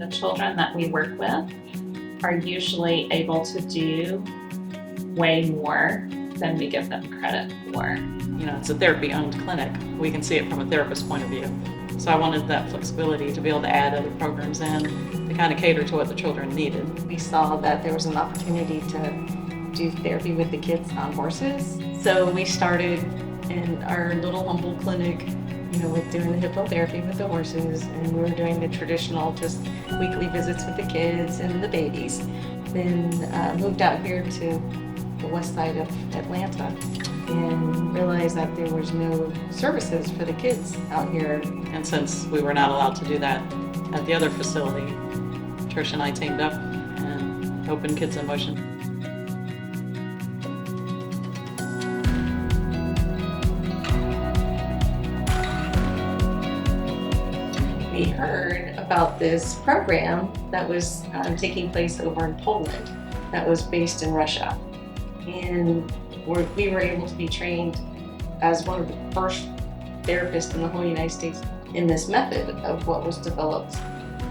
The children that we work with are usually able to do way more than we give them credit for. You know, it's a therapy-owned clinic. We can see it from a therapist's point of view. So I wanted that flexibility to be able to add other programs in to kind of cater to what the children needed. We saw that there was an opportunity to do therapy with the kids on horses. So we started in our little humble clinic, with doing the hippotherapy with the horses, and we were doing the traditional just weekly visits with the kids and the babies. Then moved out here to the west side of Atlanta and realized that there was no services for the kids out here. And since we were not allowed to do that at the other facility, Trish and I teamed up and opened Kids in Motion. We heard about this program that was taking place over in Poland that was based in Russia. And we were able to be trained as one of the first therapists in the whole United States in this method of what was developed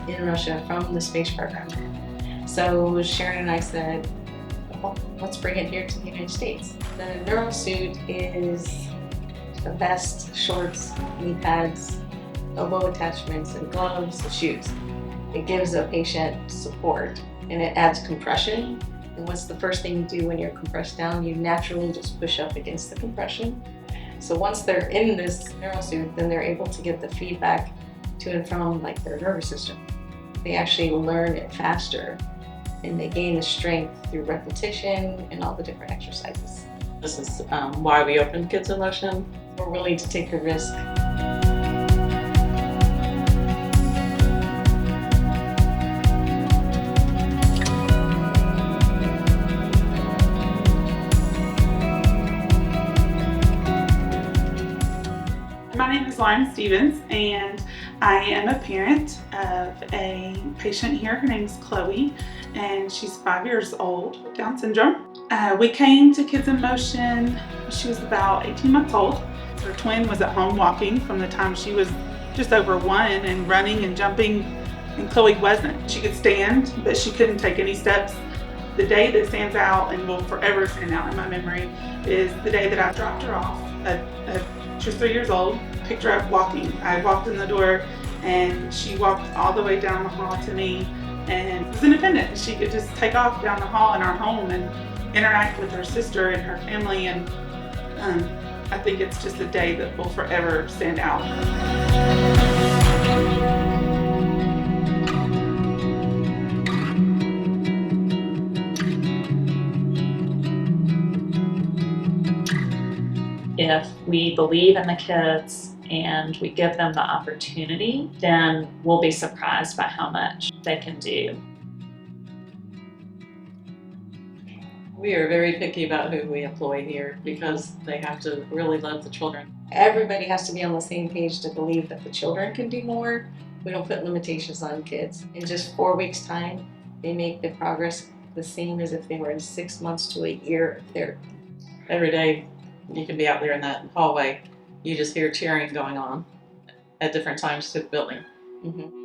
in Russia from the space program. So Sharon and I said, well, let's bring it here to the United States. The Neurosuit is a vest, shorts, knee pads, elbow attachments, and gloves and shoes. It gives a patient support and it adds compression. And what's the first thing you do when you're compressed down? You naturally just push up against the compression. So once they're in this Neurosuit, then they're able to get the feedback to and from their nervous system. They actually learn it faster and they gain the strength through repetition and all the different exercises. This is why we opened Kids in Motion. We're willing to take a risk. My name is Lauren Stevens, and I am a parent of a patient here. Her name is Chloe, and she's 5 years old, Down syndrome. We came to Kids in Motion. She was about 18 months old. Her twin was at home walking from the time she was just over 1 and running and jumping, and Chloe wasn't. She could stand, but she couldn't take any steps. The day that stands out and will forever stand out in my memory is the day that I dropped her off. She was 3 years old, picked her up walking. I walked in the door and she walked all the way down the hall to me and was independent. She could just take off down the hall in our home and interact with her sister and her family, and I think it's just a day that will forever stand out. If we believe in the kids and we give them the opportunity, then we'll be surprised by how much they can do. We are very picky about who we employ here because they have to really love the children. Everybody has to be on the same page to believe that the children can do more. We don't put limitations on kids. In just 4 weeks' time, they make the progress the same as if they were in 6 months to a year of therapy. Every day you can be out there in that hallway, you just hear cheering going on at different times through the building. Mm-hmm.